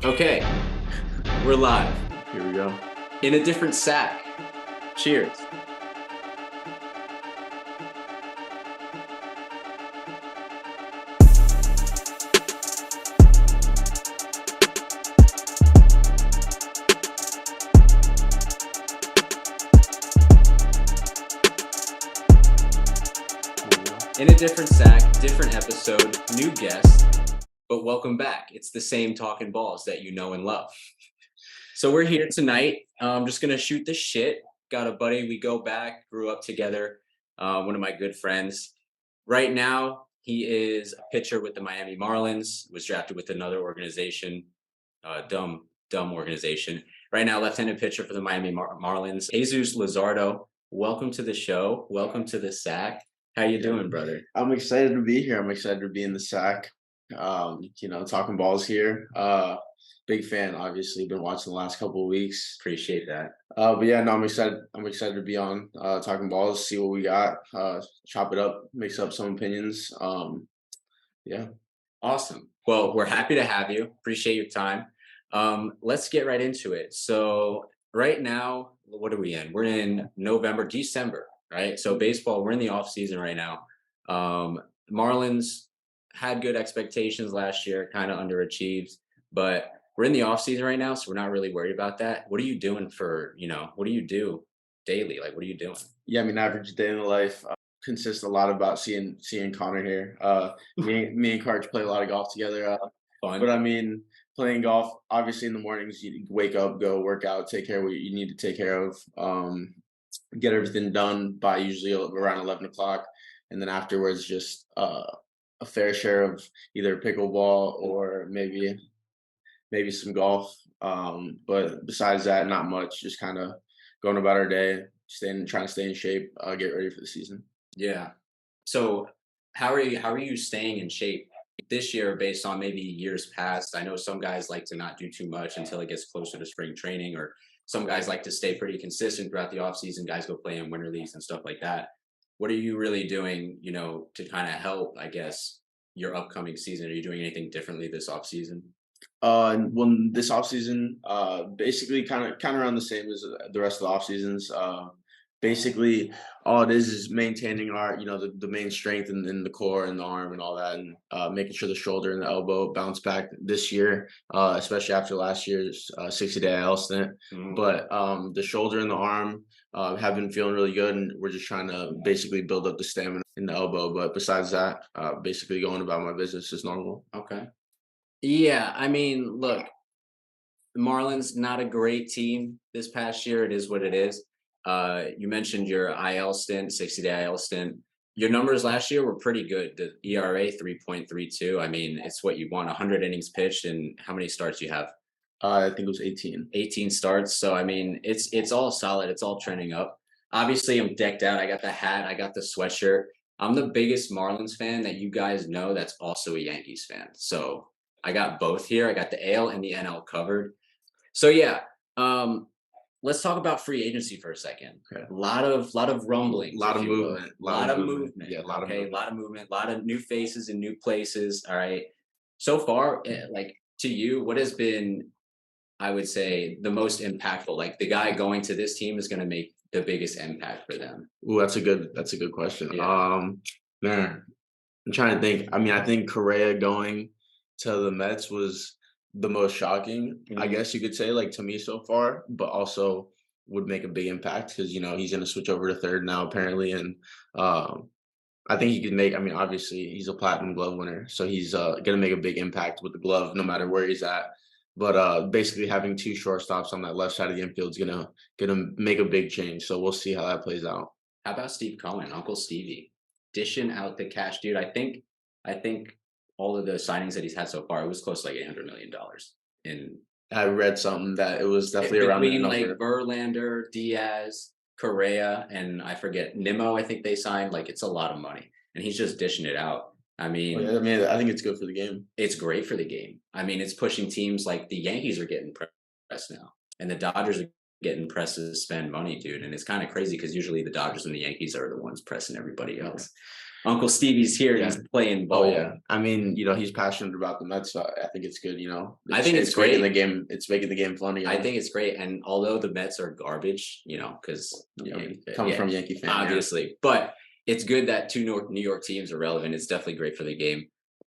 Okay, we're live. Here we go. In a different sack. Cheers. In a different sack, different episode, new guest, but welcome back. It's the same Talkin Balls that you know and love. So we're here tonight. I'm just gonna shoot the shit. Got a buddy. We go back, grew up together. One of my good friends. Right now, he is a pitcher with the Miami Marlins. Was drafted with another organization, dumb organization. Right now, left-handed pitcher for the Miami Marlins. Jesus Luzardo. Welcome to the show. Welcome to the sack. How you doing, brother? I'm excited to be here. I'm excited to be in the sack. Talking balls here. Big fan, obviously. Been watching the last couple of weeks. Appreciate that. But yeah, no, I'm excited. I'm excited to be on Talking Balls, see what we got, chop it up, mix up some opinions. Yeah. Awesome. Well, we're happy to have you. Appreciate your time. Let's get right into it. So right now, what are we in? We're in November, December, right? So baseball, we're in the off season right now. Marlins had good expectations last year, kind of underachieved, but we're in the off season right now, so we're not really worried about that. What are you doing what do you do daily? Like, what are you doing? Yeah, I mean, average day in the life consists a lot about seeing Conor here. Me and Carch play a lot of golf together. Fun. But I mean, playing golf, obviously in the mornings, you wake up, go work out, take care of what you need to take care of, get everything done by usually around 11 o'clock. And then afterwards, just a fair share of either pickleball or maybe some golf. But besides that, not much, just kind of going about our day, trying to stay in shape, get ready for the season. Yeah. So how are you staying in shape this year based on maybe years past? I know some guys like to not do too much until it gets closer to spring training, or some guys like to stay pretty consistent throughout the off season. Guys go play in winter leagues and stuff like that. What are you really doing, to kind of help, I guess, your upcoming season? Are you doing anything differently this off season? When this off season, basically kind of around the same as the rest of the off seasons. Basically, all it is maintaining our, the main strength in the core and the arm and all that, and making sure the shoulder and the elbow bounce back this year, especially after last year's 60-day IL stint. Mm. But the shoulder and the arm have been feeling really good, and we're just trying to basically build up the stamina in the elbow. But besides that, basically going about my business as normal. Okay. Yeah, I mean, look, the Marlins, not a great team this past year. It is what it is. You mentioned your IL stint, 60-day IL stint. Your numbers last year were pretty good. The ERA 3.32. I mean, it's what you want. 100 innings pitched, and how many starts you have? I think it was 18. 18 starts. So I mean, it's all solid. It's all trending up. Obviously, I'm decked out. I got the hat. I got the sweatshirt. I'm the biggest Marlins fan that you guys know. That's also a Yankees fan. So I got both here. I got the AL and the NL covered. So yeah, let's talk about free agency for a second. Okay. A lot of rumbling, A lot of movement. a lot of movement. Yeah, a lot of movement. A lot of movement, a lot of new faces in new places. All right. So far, like, to you, what has been, I would say, the most impactful? Like, the guy going to this team is going to make the biggest impact for them. Ooh, that's a good question. Yeah. Man, I'm trying to think. I mean, I think Correa going to the Mets was the most shocking, I guess you could say, like, to me so far, but also would make a big impact because, he's going to switch over to third now, apparently. And I think he could make, I mean, obviously, he's a platinum glove winner, so he's going to make a big impact with the glove no matter where he's at. But basically having two shortstops on that left side of the infield is gonna make a big change. So we'll see how that plays out. How about Steve Cohen, Uncle Stevie, dishing out the cash, dude? I think all of the signings that he's had so far, it was close to like $800 million. In I read something that it was definitely around that between number. like Verlander, Diaz, Correa, and I forget Nimmo. I think they signed. Like, it's a lot of money, and he's just dishing it out. I mean, Yeah, I mean, I think it's good for the game. it's great for the game. I mean, it's pushing teams like the Yankees are getting pressed now, and the Dodgers are getting pressed to spend money, dude. And it's kind of crazy because usually the Dodgers and the Yankees are the ones pressing everybody else. Uncle Stevie's here. Yeah. He's playing ball. Oh yeah, I mean, he's passionate about the Mets, so I think it's good. I think it's making great. the game. It's making the game fun again. I think it's great. And although the Mets are garbage, because coming from Yankee fan, obviously, but it's good that two New York teams are relevant. It's definitely great for the game.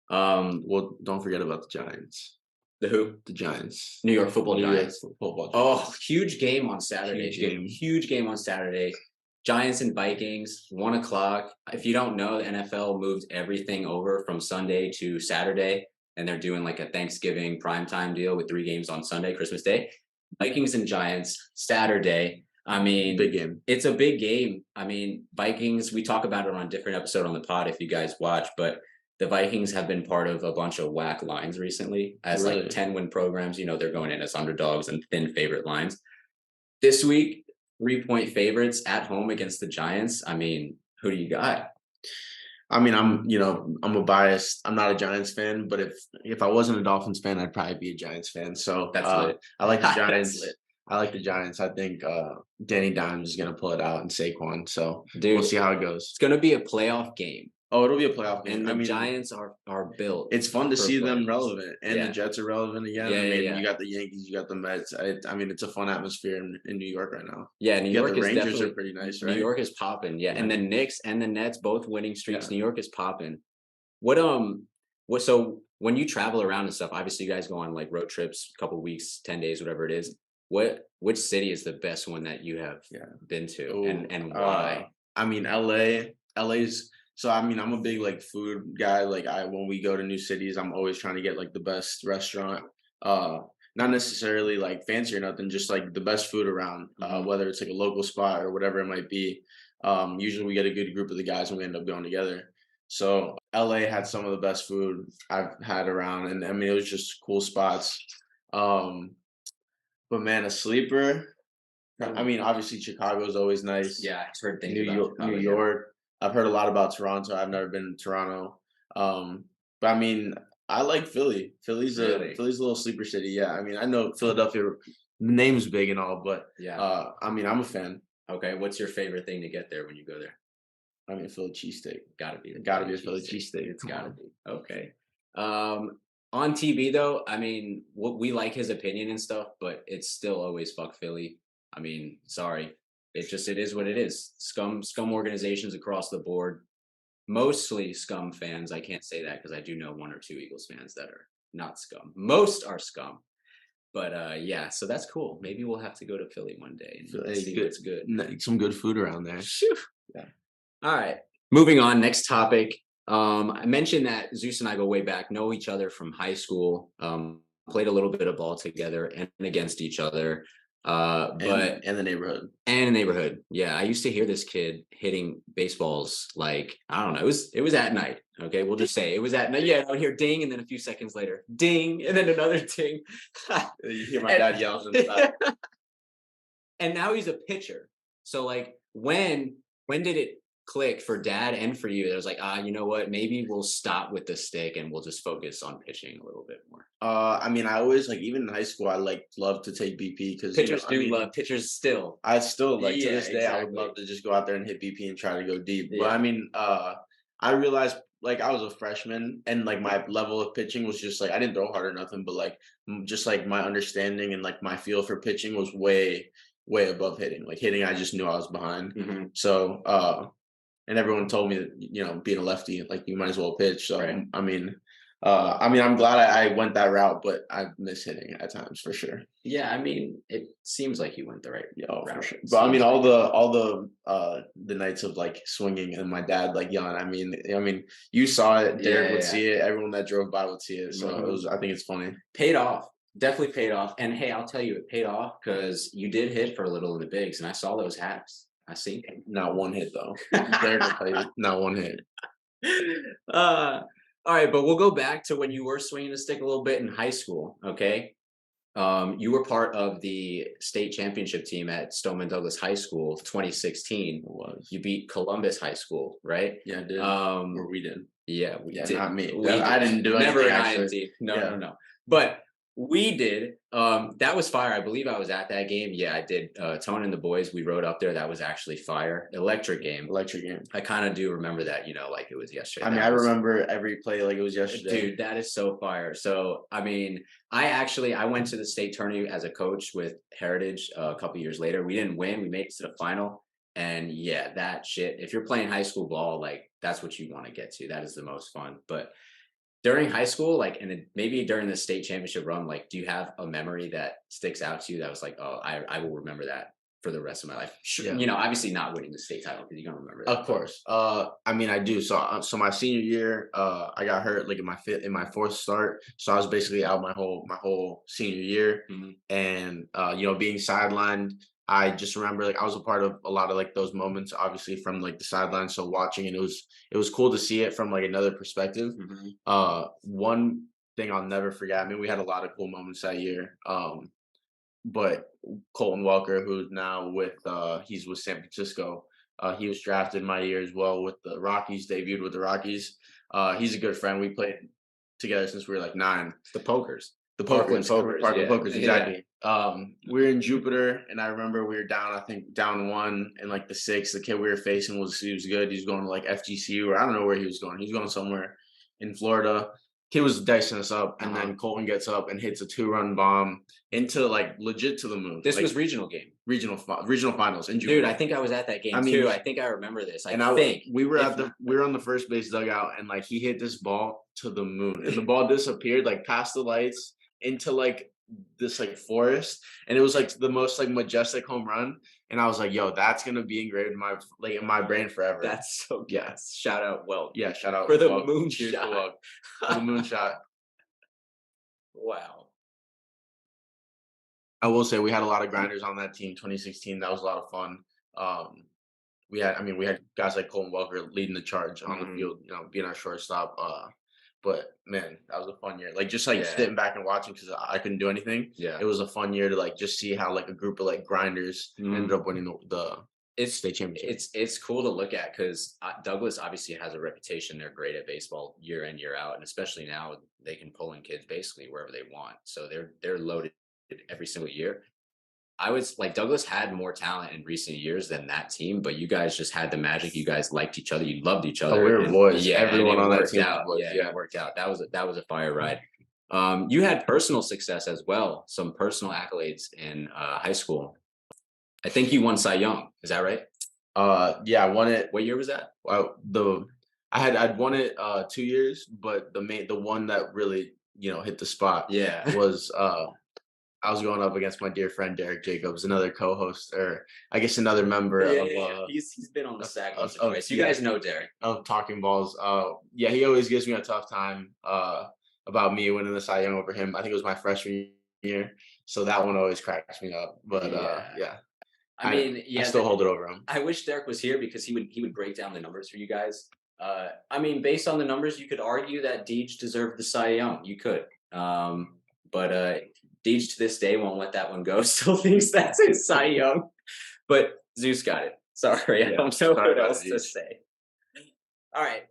Well, don't forget about the Giants. The who? The Giants. New York Football Giants. Football Giants. Oh, huge game on Saturday. Huge game on Saturday. Giants and Vikings, 1 o'clock. If you don't know, the NFL moved everything over from Sunday to Saturday, and they're doing like a Thanksgiving primetime deal with 3 games on Sunday, Christmas Day. Vikings and Giants, Saturday. I mean, big game. It's a big game. I mean, Vikings, we talk about it on a different episode on the pod if you guys watch, but the Vikings have been part of a bunch of whack lines recently as like 10-win programs. They're going in as underdogs and thin favorite lines. This week, 3-point favorites at home against the Giants. I mean, who do you got? I mean, I'm a biased. I'm not a Giants fan, but if I wasn't a Dolphins fan, I'd probably be a Giants fan. So that's lit. I like the Giants. I like the Giants. I think Danny Dimes is gonna pull it out and Saquon. So we'll see how it goes. It's gonna be a playoff game. Oh, it'll be a playoff game. And the Giants are built. It's fun to see them relevant, and the Jets are relevant again. Yeah, you got the Yankees, you got the Mets. I mean, it's a fun atmosphere in New York right now. Yeah, New York the is Rangers are pretty nice, right? New York is popping, and the Knicks and the Nets both winning streaks. New York is popping. So when you travel around and stuff, obviously you guys go on like road trips, a couple weeks, 10 days, whatever it is. Which city is the best one that you have been to, and why? I mean, LA's. So I mean, I'm a big like food guy. Like when we go to new cities, I'm always trying to get like the best restaurant. Not necessarily like fancy or nothing, just like the best food around. Whether it's like a local spot or whatever it might be. Usually we get a good group of the guys and we end up going together. So LA had some of the best food I've had around, and I mean it was just cool spots. But man, a sleeper. I mean, obviously Chicago is always nice. Yeah, I've heard things about New York. I've heard a lot about Toronto. I've never been to Toronto. But I mean, I like Philly. Philly's a little sleeper city. Yeah, I mean, I know Philadelphia. The name's big and all, but I mean, I'm a fan. Okay, what's your favorite thing to get there when you go there? I mean, Philly cheesesteak. Gotta be a Philly cheesesteak. It's gotta be. Okay. On TV though, I mean, we like his opinion and stuff, but it's still always fuck Philly. I mean, sorry. It is what it is. Scum organizations across the board. Mostly scum fans. I can't say that because I do know 1 or 2 Eagles fans that are not scum. Most are scum. But so that's cool. Maybe we'll have to go to Philly one day and see what's good. Some good food around there. Yeah. All right. Moving on. Next topic. I mentioned that Zeus and I go way back, know each other from high school, played a little bit of ball together and against each other. But and the neighborhood. Yeah. I used to hear this kid hitting baseballs like, I don't know, it was at night. Okay, we'll just say it was at night. Yeah, I would hear ding, and then a few seconds later, ding, and then another ding. You hear my dad yells in the back. And now he's a pitcher. So like when did it click for dad and for you? It was like, you know what? Maybe we'll stop with the stick and we'll just focus on pitching a little bit more. I mean, I always like, even in high school, I love to take BP because pitchers love pitchers still. I still like to this day, I would love to just go out there and hit BP and try to go deep. Yeah. But I mean, I realized like I was a freshman and like my level of pitching was just like, I didn't throw hard or nothing, but like just like my understanding and like my feel for pitching was way above hitting. Like hitting, I just knew I was behind. Mm-hmm. So, and everyone told me that, being a lefty, like you might as well pitch. So, right. I mean, I'm glad I went that route, but I miss hitting at times for sure. Yeah. I mean, it seems like you went the right route. For sure. But I mean, all the nights of like swinging and my dad like yelling. I mean, you saw it. Derek would see it. Everyone that drove by would see it. So I think it's funny. Paid off. Definitely paid off. And hey, I'll tell you, it paid off because you did hit for a little in the bigs, and I saw those hats. I see. Not one hit though. Not one hit. All right, but we'll go back to when you were swinging the stick a little bit in high school. Okay, you were part of the state championship team at Stoneman Douglas High School, 2016. It was. You beat Columbus High School, right? Yeah, I did. Or we did. Yeah, we did. Not me. I didn't do anything. Never an IMT. No. But We did. That was fire. I believe I was at that game. Yeah, I did. Tone and the boys, we rode up there. That was actually fire. Electric game. Electric game. I kind of do remember that, like it was yesterday. I mean, That I was, remember every play like it was yesterday. dude, that is so fire. So, I mean, I went to the state tourney as a coach with Heritage a couple years later. We didn't win. We made it to the final. And yeah, that shit, if you're playing high school ball, like that's what you want to get to. That is the most fun. But during high school, like, and then maybe during the state championship run, like, do you have a memory that sticks out to you that was like, oh, I will remember that for the rest of my life? Sure, Yeah. Obviously not winning the state title because you're gonna remember that. Of course. I mean, I do. So my senior year, I got hurt like in my fourth start. So I was basically out my whole senior year, Mhm. and being sidelined. I just remember like I was a part of a lot of like those moments, obviously from like the sideline. So watching it, it was cool to see it from like another perspective. Mhm. One thing I'll never forget. I mean, we had a lot of cool moments that year. But Colton Welker, who's now he's with San Francisco. He was drafted my year as well with the Rockies, debuted with the Rockies. He's a good friend. We played together since we were like 9. The pokers. The Parkland Pokers, Pokers, Parkland yeah. Pokers, exactly. We were in Jupiter, and I remember we were down, I think down 1 in like the 6th. The kid we were facing he was good. He was going to like FGCU, or I don't know where he was going. He was going somewhere in Florida. Kid was dicing us up, and then Colton gets up and hits a 2-run bomb into like legit to the moon. This like, was regional game. regional finals in Jupiter. Dude, I think I was at that game I mean, too. I think I remember this. We were on the first base dugout, and like he hit this ball to the moon, and the ball disappeared like past the lights into like this like forest, and it was like the most like majestic home run. And I was like, yo, that's gonna be engraved in my brain forever. That's so Yeah. Shout out Welt. Yeah, shout out For the Welt. moon Cheers shot. to Welt. For the moon shot. Wow. I will say we had a lot of grinders on that team. 2016, that was a lot of fun. We had guys like Colton Welker leading the charge on the field, being our shortstop. But man, that was a fun year. Like just like sitting back and watching because I couldn't do anything. Yeah. It was a fun year to like just see how like a group of like grinders ended up winning the state championship. It's cool to look at because Douglas obviously has a reputation. They're great at baseball year in, year out, and especially now they can pull in kids basically wherever they want. So they're loaded every single year. I was like, Douglas had more talent in recent years than that team, but you guys just had the magic. You guys liked each other. You loved each other. We were boys. Yeah, everyone on that team out. was boys. Yeah, it worked out. That was a fire ride. You had personal success as well. Some personal accolades in high school. I think you won Cy Young. Is that right? Yeah, I won it. What year was that? Well, I'd won it 2 years, but the one that really hit the spot. Yeah. Was I was going up against my dear friend Derek Jacobs, another co-host, or I guess another member of. He's been on the sack. You guys know Derek of Talkin Balls. Yeah, he always gives me a tough time about me winning the Cy Young over him. I think it was my freshman year, so that one always cracks me up. But yeah. I still hold it over him. I wish Derek was here because he would break down the numbers for you guys. I mean, based on the numbers, you could argue that Deej deserved the Cy Young. You could, but Deej to this day won't let that one go. Still thinks that's his Cy Young, but Zeus got it. Sorry, I don't know what else to say. All right,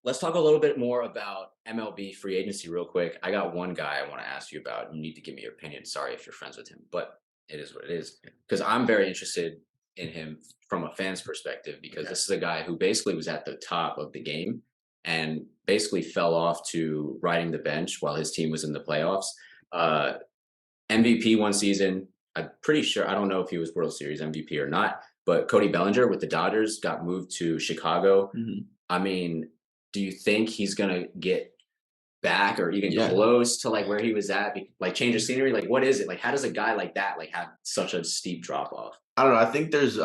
let's talk a little bit more about MLB free agency real quick. I got one guy I want to ask you about. You need to give me your opinion. Sorry if you're friends with him, but it is what it is because I'm very interested in him from a fan's perspective because this is a guy who basically was at the top of the game and basically fell off to riding the bench while his team was in the playoffs. MVP one season. I'm pretty sure. I don't know if he was World Series MVP or not, but Cody Bellinger with the Dodgers got moved to Chicago. I mean, do you think he's gonna get back or even close to like where he was at? Like change of scenery? Like what is it? Like how does a guy like that like have such a steep drop off? I don't know. I think there's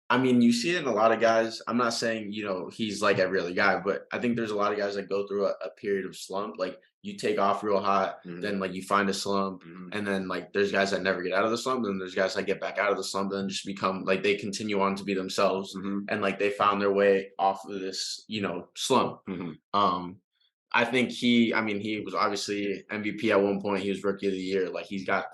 I mean, you see it in a lot of guys. I'm not saying, he's like every other guy, but I think there's a lot of guys that go through a period of slump. Like you take off real hot, then like you find a slump, and then like there's guys that never get out of the slump, and there's guys that get back out of the slump and just become like they continue on to be themselves, and like they found their way off of this, slump. I think he was obviously MVP at one point. He was Rookie of the Year. Like he's got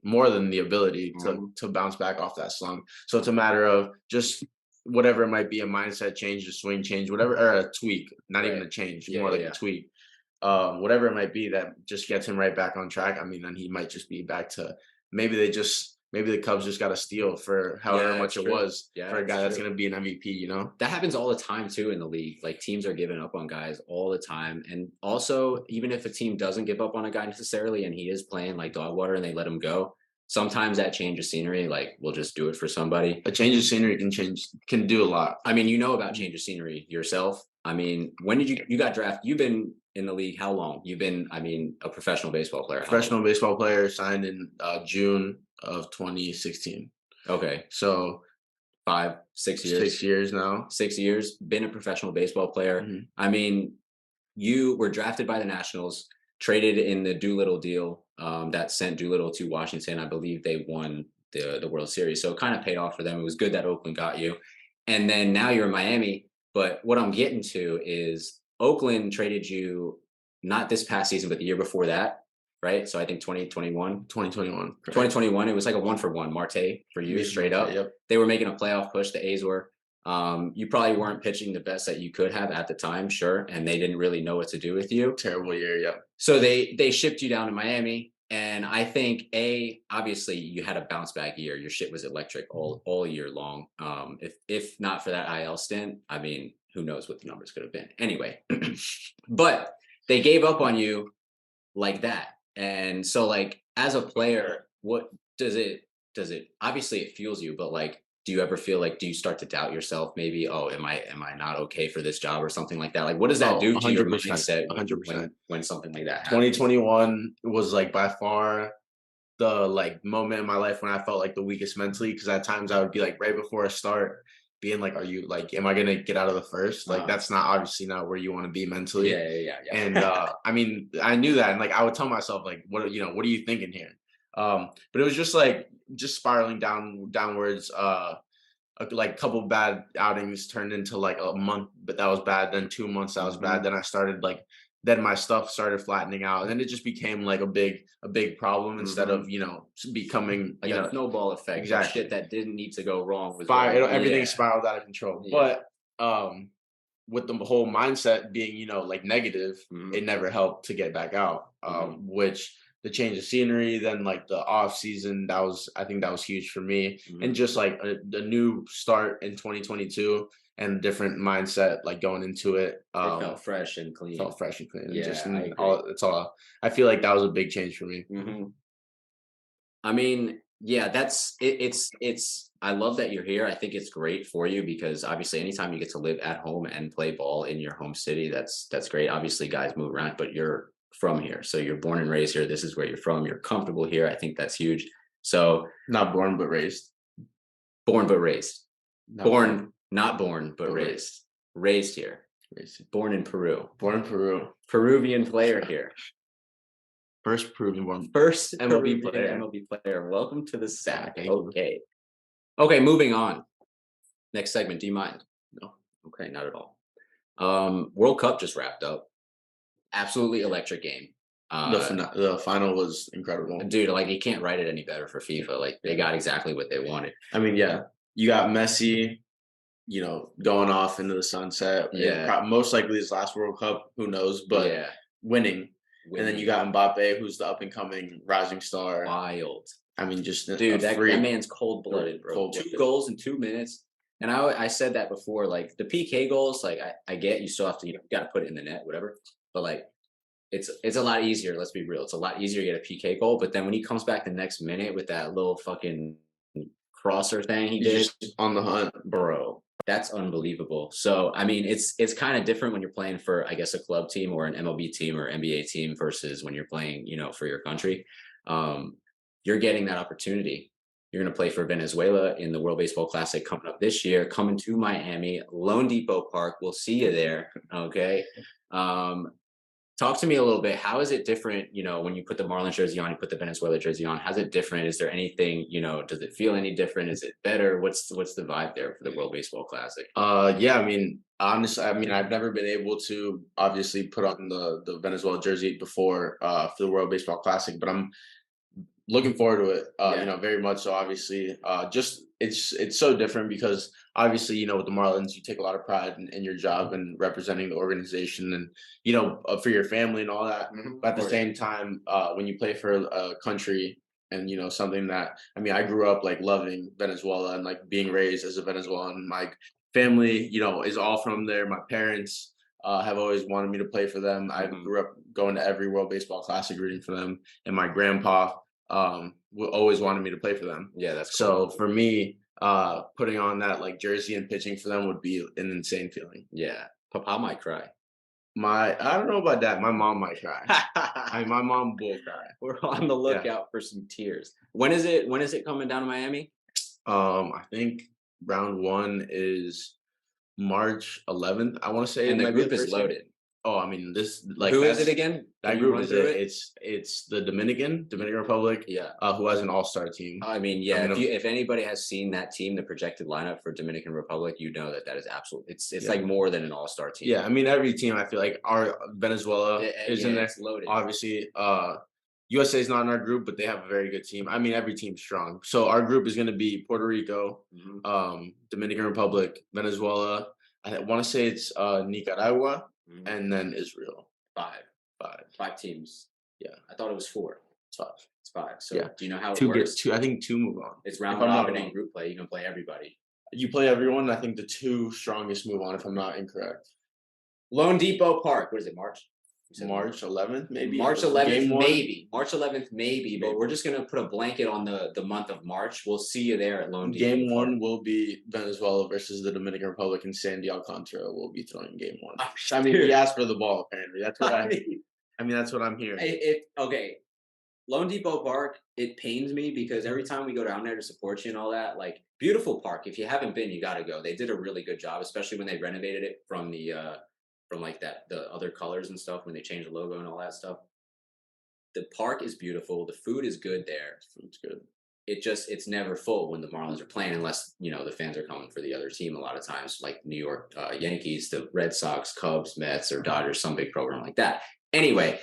more than the ability to bounce back off that slump. So it's a matter of just whatever it might be, a mindset change, a swing change, whatever, or a tweak, not even a change, more like a tweak. whatever it might be that just gets him right back on track. I mean, then he might just be back to maybe the Cubs just got a steal for however much it was for a guy that's going to be an MVP, you know? That happens all the time too in the league. Like teams are giving up on guys all the time. And also, even if a team doesn't give up on a guy necessarily and he is playing like dog water and they let him go, sometimes that change of scenery, like we'll just do it for somebody. A change of scenery can do a lot. I mean, you know about change of scenery yourself. I mean, when did you got drafted? You've been in the league how long? You've been, I mean, a professional baseball player. Professional baseball player, signed in June of 2016. Okay. So 5, 6 years. 6 years now. 6 years, been a professional baseball player. Mm-hmm. I mean, you were drafted by the Nationals, traded in the Doolittle deal that sent Doolittle to Washington. I believe they won the World Series. So it kind of paid off for them. It was good that Oakland got you. And then now you're in Miami. But what I'm getting to is Oakland traded you not this past season, but the year before that, right? So I think 2021. 2021, it was like a 1-for-1 Marte for you, straight up. Yep. They were making a playoff push, the A's were. You probably weren't pitching the best that you could have at the time, sure, and they didn't really know what to do with you. Terrible year, yeah. So they shipped you down to Miami, and I think obviously you had a bounce back year. Your shit was electric all year long. If not for that IL stint, I mean, who knows what the numbers could have been. Anyway, but they gave up on you like that, and so like as a player, what does it? Obviously it fuels you, but like, do you ever feel like, do you start to doubt yourself? Maybe, oh, am I not okay for this job or something like that? Like, what does that do to your mindset 100%. When something like that happens? 2021 was like by far the like moment in my life when I felt like the weakest mentally, because at times I would be like right before a start being like, are you like, am I gonna get out of the first? Like that's not obviously not where you want to be mentally. Yeah. And I mean, I knew that, and like I would tell myself like, what are you thinking here? But it was just like spiraling downwards. Like a couple bad outings turned into like a month, but that was bad. Then 2 months that was bad. Then I started then my stuff started flattening out, and then it just became like a big problem instead of becoming like a snowball effect. Exactly. Shit that didn't need to go wrong was everything spiraled out of control. Yeah. But with the whole mindset being like negative, it never helped to get back out. Which the change of scenery, then like the off season, I think that was huge for me, and just like the new start in 2022 and different mindset, like going into it. It felt fresh and clean. Yeah, I feel like that was a big change for me. I mean, yeah, that's it. I love that you're here. I think it's great for you because obviously anytime you get to live at home and play ball in your home city, that's great. Obviously guys move around, but you're from here. So you're born and raised here. This is where you're from. You're comfortable here. I think that's huge. So not born, but raised. Born, but raised. Not born, but raised. Raised here. Born in Peru. Peruvian player here. First Peruvian born. First MLB player. Welcome to the sack. Okay, moving on. Next segment. Do you mind? No. Okay, not at all. World Cup just wrapped up. Absolutely electric game. The final was incredible, dude. Like you can't write it any better for FIFA. Like they got exactly what they wanted. I mean, yeah, you got Messi, going off into the sunset. Yeah, most likely his last World Cup. Who knows? But winning. And then you got Mbappe, who's the up and coming rising star. Wild. I mean, just dude, that man's cold blooded, bro. 2 goals in 2 minutes. And I said that before. Like the PK goals, like I get you still have to got to put it in the net, whatever. But like, it's a lot easier. Let's be real. It's a lot easier to get a PK goal. But then when he comes back the next minute with that little fucking crosser thing he did on the hunt, bro, that's unbelievable. So I mean, it's kind of different when you're playing for, I guess, a club team or an MLB team or NBA team versus when you're playing, for your country. You're getting that opportunity. You're going to play for Venezuela in the World Baseball Classic coming up this year, coming to Miami, Lone Depot Park. We'll see you there. Okay. Talk to me a little bit. How is it different, when you put the Marlins jersey on, you put the Venezuela jersey on? How's it different? Is there anything, does it feel any different? Is it better? What's the vibe there for the World Baseball Classic? Yeah, I mean, honestly, I've never been able to obviously put on the Venezuela jersey before for the World Baseball Classic, but I'm looking forward to it, very much so, obviously. Just it's so different because obviously, with the Marlins, you take a lot of pride in your job and representing the organization and, for your family and all that. But at the same time, when you play for a country and, something that, I grew up like loving Venezuela and like being raised as a Venezuelan. My family, is all from there. My parents have always wanted me to play for them. I grew up going to every World Baseball Classic rooting for them. And my grandpa always wanted me to play for them. Yeah, that's So cool. for me, putting on that like jersey and pitching for them would be an insane feeling. Yeah, Papa might cry. I don't know about that. My mom might cry. My mom will cry. We're on the lookout for some tears. When is it? When is it coming down to Miami? I think round one is March 11th. I want to say, And the might be group is first game. loaded. Oh, this like Who is it that's again? that Can you group run is through it. It's the Dominican Republic, Yeah. who has an all-star team. I mean, yeah. gonna- If anybody has seen that team, the projected lineup for Dominican Republic, you know that is absolute. It's Yeah. like more than an all-star team. Yeah, every team I feel like our Venezuela is in there. It's loaded. Obviously, USA is not in our group, but they have a very good team. Every team's strong. So our group is going to be Puerto Rico, Dominican Republic, Venezuela. I want to say it's Nicaragua, and then Israel. Five teams. Yeah, I thought it was four. It's five. It's five. So Yeah. do you know how it Two works? I think two move on. It's round If I'm not robin and wrong. group play. You can play everybody. You play everyone. I think the two strongest move on, if I'm not incorrect. Lone Depot Park. What is it? March? You said March 11th, maybe. March 11th, Game one? maybe. March 11th, maybe. But we're just gonna put a blanket on the month of March. We'll see you there at Lone Depot. Game Park. one will be Venezuela versus the Dominican Republic, and Sandy Alcantara will be throwing game one. Dude. He asked for the ball. Apparently, that's what that's what I'm hearing. Okay. Lone Depot Park, it pains me because every time we go down there to support you and all that, like beautiful park. If you haven't been, you got to go. They did a really good job, especially when they renovated it from the other colors and stuff when they changed the logo and all that stuff. The park is beautiful. The food is good there. Food's good. It's never full when the Marlins are playing unless the fans are coming for the other team a lot of times, like New York Yankees, the Red Sox, Cubs, Mets, or Dodgers, some big program like that. Anyway,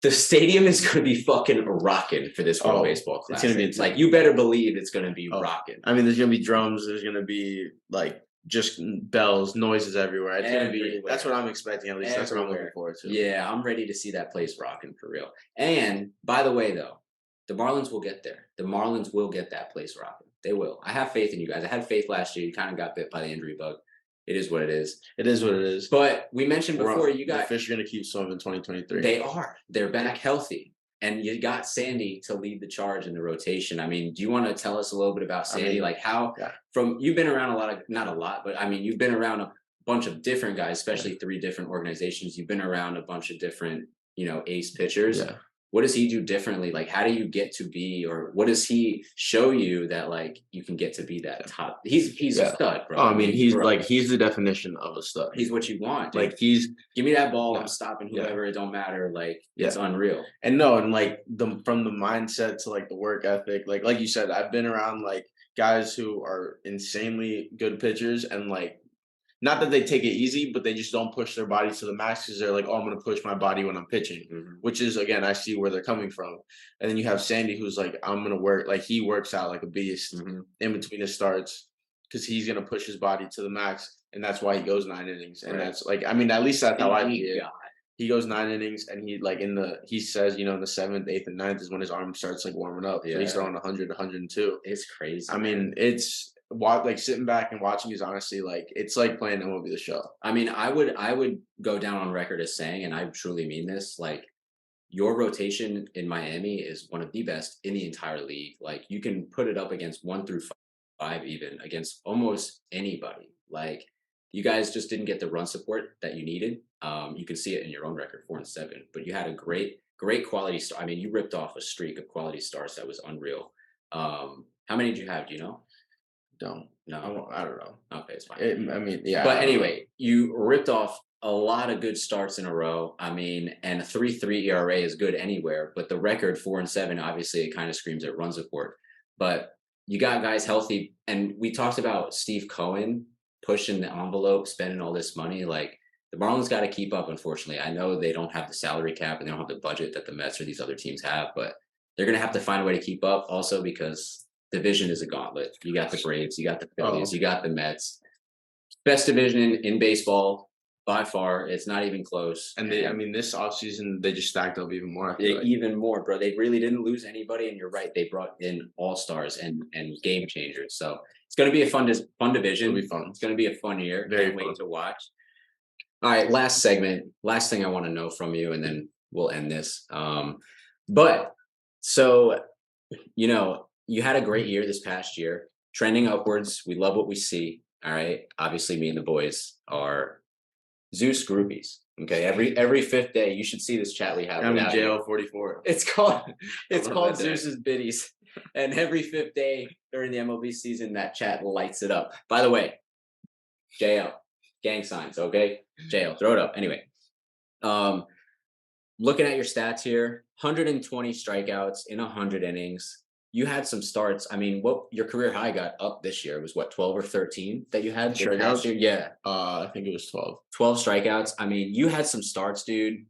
the stadium is going to be fucking rocking for this World Baseball Classic. It's going to be like, you better believe it's going to be rocking. There's going to be drums. There's going to be like just bells, noises everywhere. It's going to be. That's what I'm expecting. At least that's what I'm looking forward to. Yeah, I'm ready to see that place rocking for real. And by the way, though, the Marlins will get there. The Marlins will get that place rocking. They will. I have faith in you guys. I had faith last year. You kind of got bit by the injury bug. It is what it is. It is what it is. But we mentioned before, the fish are going to keep swimming in 2023. They are. They're back healthy. And you got Sandy to lead the charge in the rotation. Do you want to tell us a little bit about Sandy? You've been around not a lot, but you've been around a bunch of different guys, especially 3 different organizations. You've been around a bunch of different, ace pitchers. Yeah. What does he do differently? Like, how do you get to be, or what does he show you that like you can get to be that top? He's a stud, bro. He's the definition of a stud. He's what you want. Dude. Like give me that ball. I'm stopping whoever. It don't matter. Like it's unreal. And like from the mindset to like the work ethic, like you said, I've been around like guys who are insanely good pitchers and like. Not that they take it easy, but they just don't push their body to the max because they're like, oh, I'm going to push my body when I'm pitching, which is, again, I see where they're coming from. And then you have Sandy, who's like, I'm going to work. Like, he works out like a beast in between his starts because he's going to push his body to the max. And that's why he goes 9 innings. And that's like, at least that's how I see it. He goes 9 innings and he like he says, in the 7th, 8th, and 9th is when his arm starts like warming up. Yeah. So he's throwing 100, 102. It's crazy. It's like sitting back and watching is honestly like it's like playing MLB The Show. I would go down on record as saying, and I truly mean this, like your rotation in Miami is one of the best in the entire league. Like you can put it up against 1 through 5, even against almost anybody. Like you guys just didn't get the run support that you needed. You can see it in your own record, 4-7, but you had a great quality start. You ripped off a streak of quality starts that was unreal. How many did you have? Do you know? No, I don't know. Okay, it's fine. But anyway, you ripped off a lot of good starts in a row. And a 3.3 ERA is good anywhere, but the record 4-7, obviously it kind of screams at run support. But you got guys healthy, and we talked about Steve Cohen pushing the envelope, spending all this money. Like the Marlins got to keep up, unfortunately. I know they don't have the salary cap and they don't have the budget that the Mets or these other teams have, but they're going to have to find a way to keep up also because division is a gauntlet. You got the Braves, you got the Phillies, Oh. you got the Mets. Best division in baseball by far. It's not even close. And this offseason, they just stacked up even more. I feel like. Even more, bro. They really didn't lose anybody, and you're right. They brought in all-stars and game changers. So it's going to be a fun division. It'll be fun. It's going to be a fun year. Very Can't fun. wait to watch. All right, last segment. Last thing I want to know from you, and then we'll end this. But so, you had a great year this past year, trending upwards. We love what we see. All right. Obviously, me and the boys are Zeus groupies. Okay. Every fifth day, you should see this chat we have. I'm in without jail you. 44. It's called that day. Zeus's Biddies. And every fifth day during the MLB season, that chat lights it up. By the way, JL, gang signs, okay? JL, throw it up. Anyway, looking at your stats here, 120 strikeouts in 100 innings. You had some starts. I mean, what your career high got up this year was what, 12 or 13 that you had this past year? Yeah. I think it was 12. 12 strikeouts. I mean, you had some starts, dude.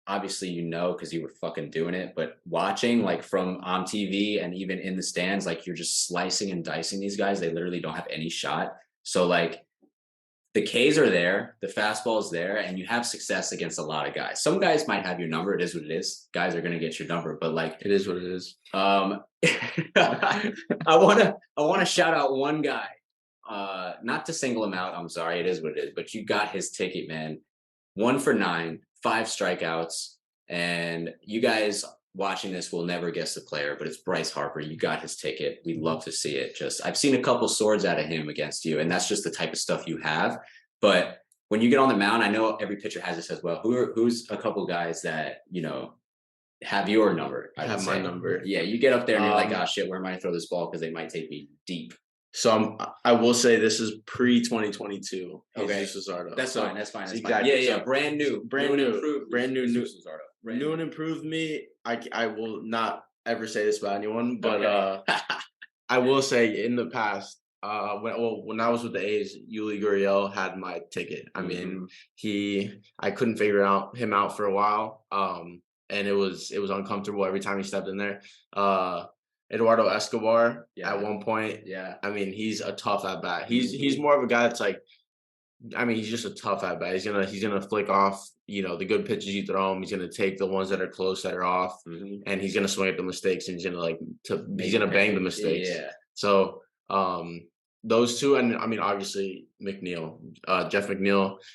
Obviously, because you were fucking doing it, but watching like from on TV and even in the stands, like you're just slicing and dicing these guys. They literally don't have any shot. So like the Ks are there, the fastball is there, and you have success against a lot of guys. Some guys might have your number. It is what it is. Guys are going to get your number, but like it is what it is. I want to shout out one guy. Not to single him out. I'm sorry. It is what it is. But you got his ticket, man. 1 for 9, 5 strikeouts, and you guys watching this will never guess the player, but it's Bryce Harper. You got his ticket. We'd love to see it. I've seen a couple swords out of him against you, and that's just the type of stuff you have. But when you get on the mound, I know every pitcher has this as well. Who's a couple guys that have your number? Have my number. Yeah, you get up there and you're like, oh shit, where am I gonna throw this ball? Because they might take me deep. So I will say this is pre-2022. Okay, Jesus Luzardo. That's fine. That's fine. Exactly. Yeah, brand new, Jesus Luzardo. New and improved me. I will not ever say this about anyone, but I will say in the past, when I was with the A's, Yuli Gurriel had my ticket. I mean, I couldn't figure him out for a while, and it was uncomfortable every time he stepped in there. Eduardo Escobar at one point. Yeah. I mean, he's a tough at bat. He's more of a guy that's like, I mean, he's just a tough at bat. He's gonna flick off, the good pitches you throw him. He's gonna take the ones that are close that are off, and he's gonna swing at the mistakes, and he's gonna bang the mistakes. Yeah. So those two, and I mean, obviously Jeff McNeil,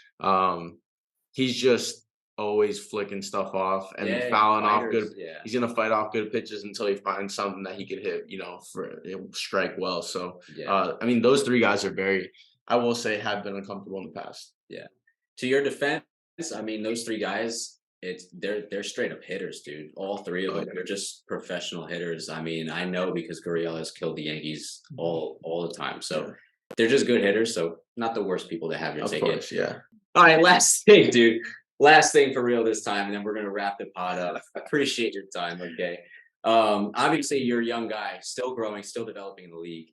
he's just always flicking stuff off and fouling off good. Yeah. He's gonna fight off good pitches until he finds something that he could hit, for strike well. So I mean, those 3 guys are I will say, have been uncomfortable in the past. Yeah. To your defense, I mean, those 3 guys, they're straight up hitters, dude. All 3 of them, they're just professional hitters. I mean, I know because Gurriel has killed the Yankees all the time. So they're just good hitters. So not the worst people to have your ticket. Of course, yeah. All right, last thing, dude. Last thing for real this time, and then we're gonna wrap the pod up. Appreciate your time, okay? Obviously, you're a young guy, still growing, still developing in the league.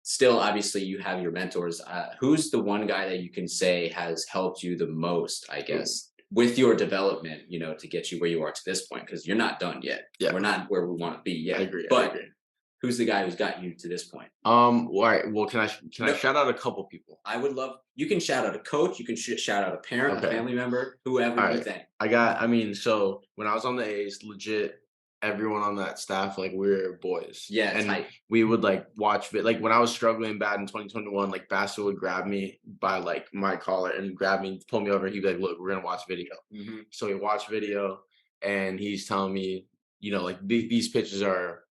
Still, obviously, you have your mentors. Who's the one guy that you can say has helped you the most, I guess, with your development, to get you where you are to this point? Because you're not done yet. Yeah. We're not where we want to be yet. I agree. But who's the guy who's got you to this point? All right. Well, can I shout out a couple people? I would love. You can shout out a coach. You can shout out a parent, a family member, whoever you think. So when I was on the A's, legit, everyone on that staff, like, we were boys. Yeah, and tight. We would watch it. Like when I was struggling bad in 2021, like Bassett would grab me by my collar and pull me over. He'd be like, "Look, we're gonna watch video." So we watch video, and he's telling me, these pitches are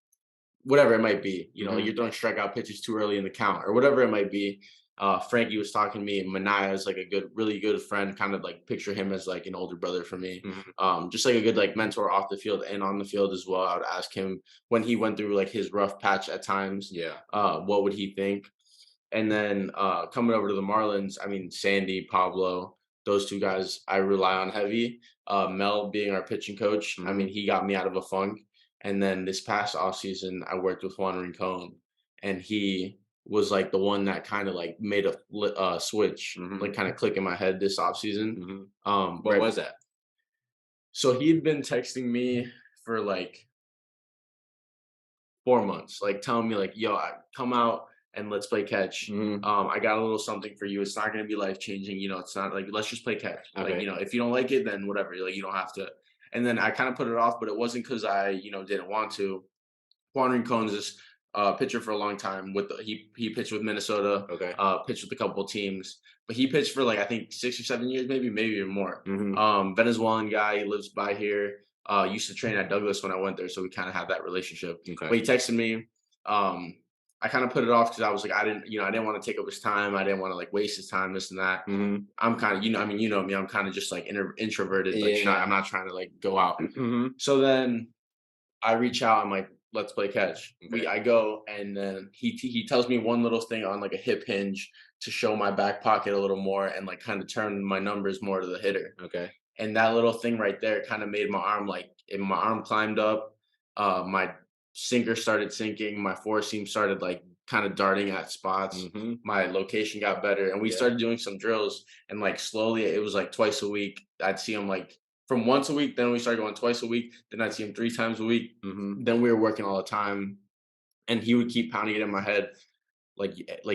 whatever it might be. Like you're throwing strikeout pitches too early in the count or whatever it might be. Frankie was talking to me. Manaya is like a really good friend. Kind of like picture him as like an older brother for me. Just like a good mentor off the field and on the field as well. I would ask him when he went through his rough patch at times. What would he think? And then coming over to the Marlins, I mean, Sandy, Pablo, those 2 guys I rely on heavy. Mel being our pitching coach. I mean, he got me out of a funk. And then this past offseason, I worked with Juan Rincon, and he was the one that kind of made a switch, kind of click in my head this offseason. What was that? So he'd been texting me for 4 months, like telling me like, yo, come out and let's play catch. I got a little something for you. It's not gonna be life changing. It's not like let's just play catch. Like, Okay. if you don't like it, then whatever. Like you don't have to. And then I kind of put it off, but it wasn't because I, didn't want to. Juan Cohn's this pitcher for a long time. He pitched with Minnesota, Okay. pitched with a couple of teams, but he pitched for like I think 6 or 7 years, maybe even more. Venezuelan guy, he lives by here. Used to train at Douglas when I went there, so we kind of had that relationship. Okay. But he texted me. I kind of put it off because I was like, I didn't want to take up his time. I didn't want to like waste his time, this and that. I'm kind of, you know me. I'm kind of just like introverted, like shy. I'm not trying to like go out. So then I reach out. I'm like, let's play catch. Okay. I go, and then he tells me one little thing on like a hip hinge to show my back pocket a little more and like kind of turn my numbers more to the hitter. Okay. And that little thing right there kind of made my arm climbed up. My sinker started sinking. My four seam started like kind of darting at spots. My location got better, and we started doing some drills. And like slowly, it was like twice a week. I'd see him like from once a week. Then we started going twice a week. Then I'd see him 3 times a week. Then we were working all the time, and he would keep pounding it in my head. Like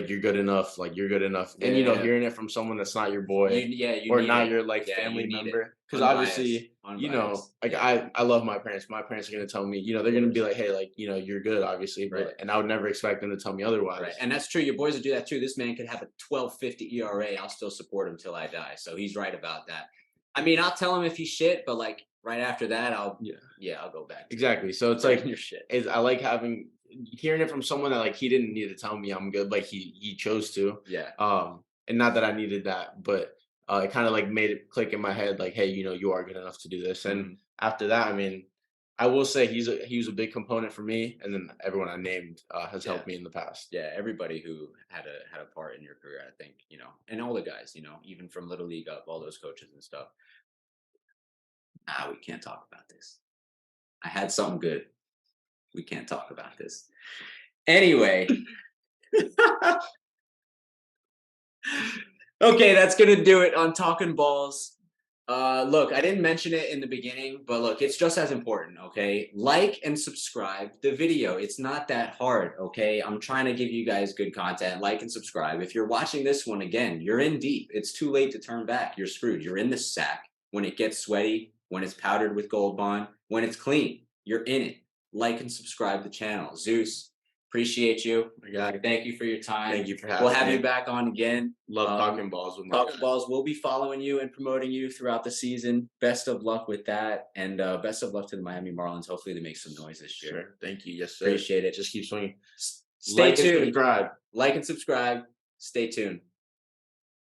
you're good enough, like you're good enough, and hearing it from someone that's not your boy, or not your like family member, because obviously, like I love my parents. My parents are gonna tell me, they're gonna be like, hey, like you're good, obviously, but and I would never expect them to tell me otherwise. Right, and that's true. Your boys would do that too. This man could have a 12.50 ERA. I'll still support him till I die. So he's right about that. I mean, I'll tell him if he's shit, but like right after that, I'll go back. Exactly. So it's like your shit. I like hearing it from someone that like he didn't need to tell me I'm good, like he chose to. Yeah. And not that I needed that, but it kind of like made it click in my head, like, hey, you are good enough to do this. And after that, I mean, I will say he was a big component for me, and then everyone I named has helped me in the past. Yeah, everybody who had a part in your career, I think, and all the guys, even from Little League up, all those coaches and stuff. We can't talk about this. I had something good. We can't talk about this. Anyway. Okay, that's gonna do it on Talkin Balls. Look, I didn't mention it in the beginning, but look, it's just as important, okay? Like and subscribe the video. It's not that hard, okay? I'm trying to give you guys good content. Like and subscribe. If you're watching this one again, you're in deep. It's too late to turn back. You're screwed. You're in the sack when it gets sweaty, when it's powdered with Gold Bond, when it's clean. You're in it. Like and subscribe the channel. Zeus, appreciate you. Thank you for your time. Thank you for having me. We'll have me. you back on again. Love Talkin Balls with my Talkin Balls. We'll be following you and promoting you throughout the season. Best of luck with that, and best of luck to the Miami Marlins. Hopefully, they make some noise this year. Sure. Thank you. Yes, sir. Appreciate it. Just keep swinging. Stay tuned. And subscribe. Like and subscribe. Stay tuned.